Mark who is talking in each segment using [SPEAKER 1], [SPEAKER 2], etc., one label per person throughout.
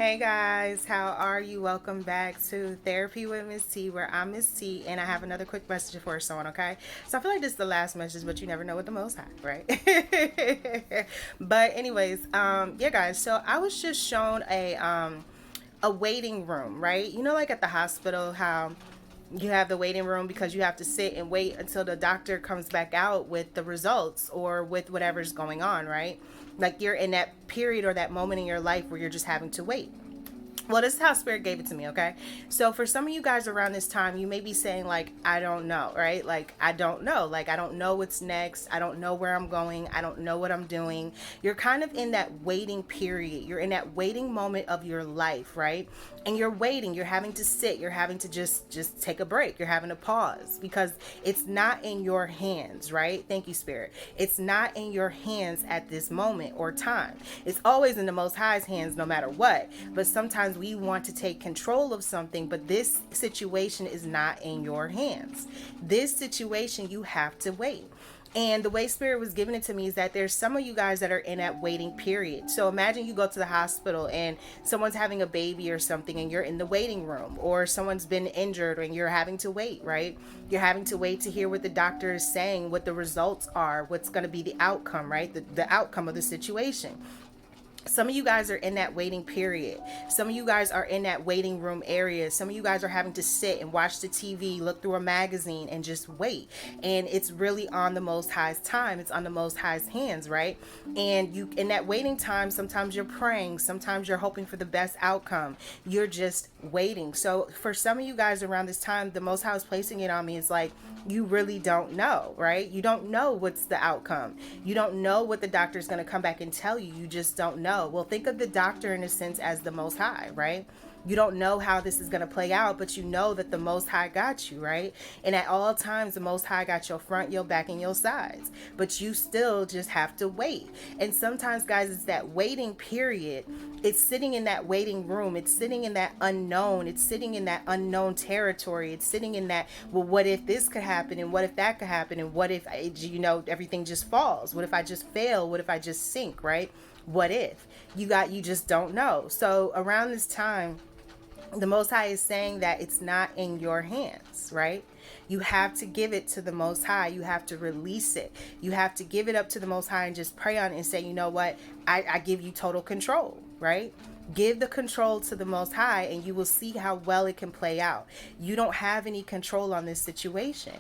[SPEAKER 1] Hey guys, how are you? Welcome back to Therapy with Miss T, where I'm Miss T, and I have another quick message for someone, okay? So I feel like this is the last message, but you never know with the Most High, right? But anyways, yeah, guys. So I was just shown a waiting room, right? You know, like at the hospital, how you have the waiting room because you have to sit and wait until the doctor comes back out with the results or with whatever's going on, right? Like you're in that period or that moment in your life where you're just having to wait. Well, this is how spirit gave it to me, okay? So for some of you guys around this time, you may be saying like, I don't know, right? Like, I don't know. Like, I don't know what's next. I don't know where I'm going. I don't know what I'm doing. You're kind of in that waiting period. You're in that waiting moment of your life, right? And you're waiting. You're having to sit. You're having to just take a break. You're having to pause because it's not in your hands, right? Thank you, spirit. It's not in your hands at this moment or time. It's always in the Most High's hands no matter what. But sometimes we want to take control of something, but this situation is not in your hands. This situation, you have to wait. And the way spirit was giving it to me is that there's some of you guys that are in that waiting period. So imagine you go to the hospital and someone's having a baby or something and you're in the waiting room, or someone's been injured and you're having to wait, right? You're having to wait to hear what the doctor is saying, what the results are, what's going to be the outcome, right? The outcome of the situation. Some of you guys are in that waiting period. Some of you guys are in that waiting room area. Some of you guys are having to sit and watch the TV, look through a magazine, and just wait. And it's really on the Most High's time. It's on the Most High's hands, right? And you, in that waiting time, sometimes you're praying. Sometimes you're hoping for the best outcome. You're just waiting. So for some of you guys around this time, the Most High is placing it on me. It's like, you really don't know, right? You don't know what's the outcome. You don't know what the doctor is going to come back and tell you. You just don't know. Well, think of the doctor in a sense as the Most High, right? You don't know how this is going to play out, but you know that the Most High got you, right? And at all times, the Most High got your front, your back, and your sides. But you still just have to wait. And sometimes, guys, it's that waiting period. It's sitting in that waiting room. It's sitting in that unknown. It's sitting in that unknown territory. It's sitting in that, well, what if this could happen? And what if that could happen? And what if, everything just falls? What if I just fail? What if I just sink, right? What if? You just don't know. So around this time, the Most High is saying that it's not in your hands, right? You have to give it to the Most High. You have to release it. You have to give it up to the Most High and just pray on it and say, you know what? I give you total control, right? Give the control to the Most High and you will see how well it can play out. You don't have any control on this situation.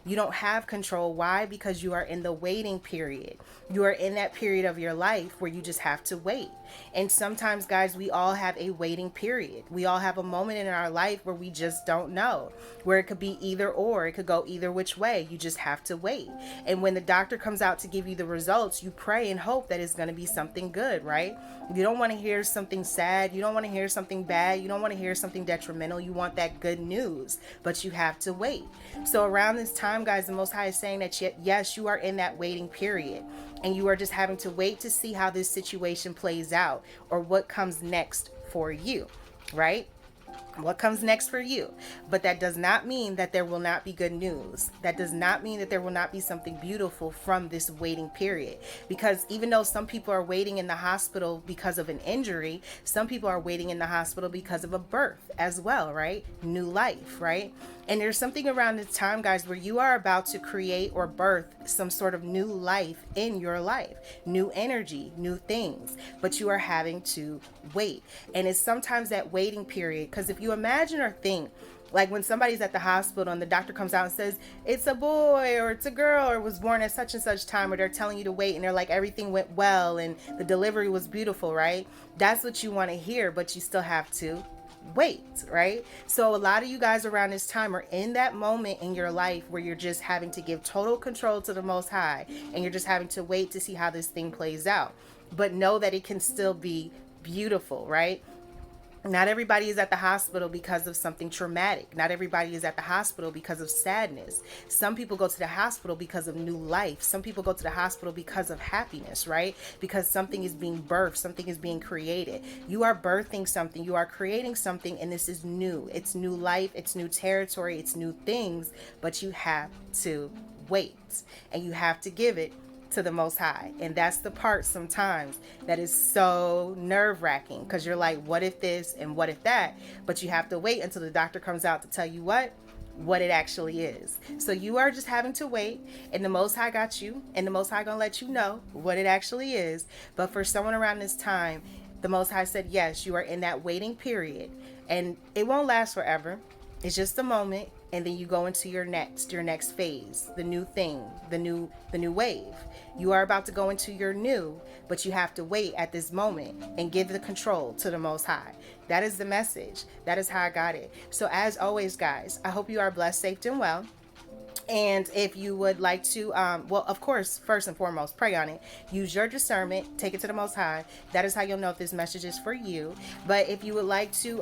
[SPEAKER 1] You don't have control. Why? Because you are in the waiting period. You are in that period of your life where you just have to wait. And sometimes, guys, we all have a waiting period. We all have a moment in our life where we just don't know, where it could be either or. It could go either which way. You just have to wait. And when the doctor comes out to give you the results, you pray and hope that it's going to be something good, right? You don't want to hear something sad. You don't want to hear something bad. You don't want to hear something detrimental. You want that good news, but you have to wait. So around this time, guys, the Most High is saying that yes, you are in that waiting period and you are just having to wait to see how this situation plays out or what comes next for you, right? What comes next for you. But that does not mean that there will not be good news. That does not mean that there will not be something beautiful from this waiting period. Because even though some people are waiting in the hospital because of an injury, some people are waiting in the hospital because of a birth as well, right? New life, right? And there's something around this time, guys, where you are about to create or birth some sort of new life in your life, new energy, new things, but you are having to wait. And it's sometimes that waiting period, because if you imagine or think, like when somebody's at the hospital and the doctor comes out and says, it's a boy or it's a girl or was born at such and such time, or they're telling you to wait and they're like, everything went well and the delivery was beautiful, right? That's what you want to hear, but you still have to wait, right? So a lot of you guys around this time are in that moment in your life where you're just having to give total control to the Most High and you're just having to wait to see how this thing plays out. But know that it can still be beautiful, right? Not everybody is at the hospital because of something traumatic. Not everybody is at the hospital because of sadness. Some people go to the hospital because of new life. Some people go to the hospital because of happiness, right? Because something is being birthed, something is being created. You are birthing something, you are creating something, and this is new. It's new life, it's new territory, it's new things, but you have to wait and you have to give it to the Most High. And that's the part sometimes that is so nerve-wracking, because you're like, what if this and what if that? But you have to wait until the doctor comes out to tell you what it actually is. So you are just having to wait, and the Most High got you, and the Most High gonna let you know what it actually is. But for someone around this time, the Most High said, yes, you are in that waiting period, and it won't last forever. It's just a moment, and then you go into your next phase, the new thing, the new wave. You are about to go into your new, but you have to wait at this moment and give the control to the Most High. That is the message. That is how I got it. So as always, guys, I hope you are blessed, safe, and well. And if you would like to, well, of course, first and foremost, pray on it. Use your discernment. Take it to the Most High. That is how you'll know if this message is for you. But if you would like to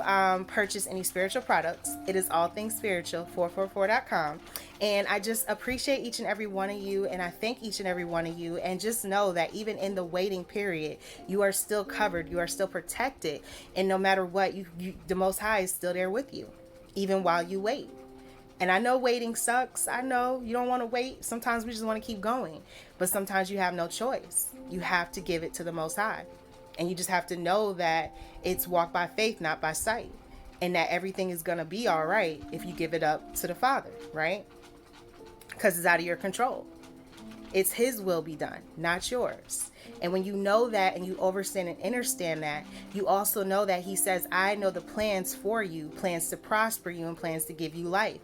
[SPEAKER 1] purchase any spiritual products, it is All Things Spiritual, 444.com. And I just appreciate each and every one of you. And I thank each and every one of you. And just know that even in the waiting period, you are still covered. You are still protected. And no matter what, the Most High is still there with you, even while you wait. And I know waiting sucks. I know you don't want to wait. Sometimes we just want to keep going. But sometimes you have no choice. You have to give it to the Most High. And you just have to know that it's walk by faith, not by sight. And that everything is going to be all right if you give it up to the Father, right? Because it's out of your control. It's His will be done, not yours. And when you know that and you understand and understand that, you also know that He says, I know the plans for you, plans to prosper you and plans to give you life.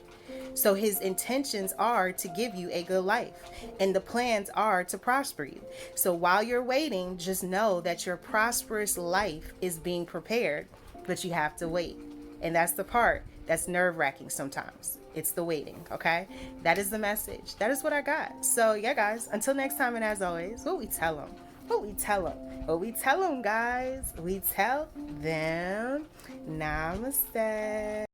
[SPEAKER 1] So His intentions are to give you a good life, and the plans are to prosper you. So while you're waiting, just know that your prosperous life is being prepared, but you have to wait. And that's the part that's nerve-wracking sometimes. It's the waiting, okay? That is the message. That is what I got. So yeah, guys, until next time, and as always, what we tell them, guys, we tell them, namaste.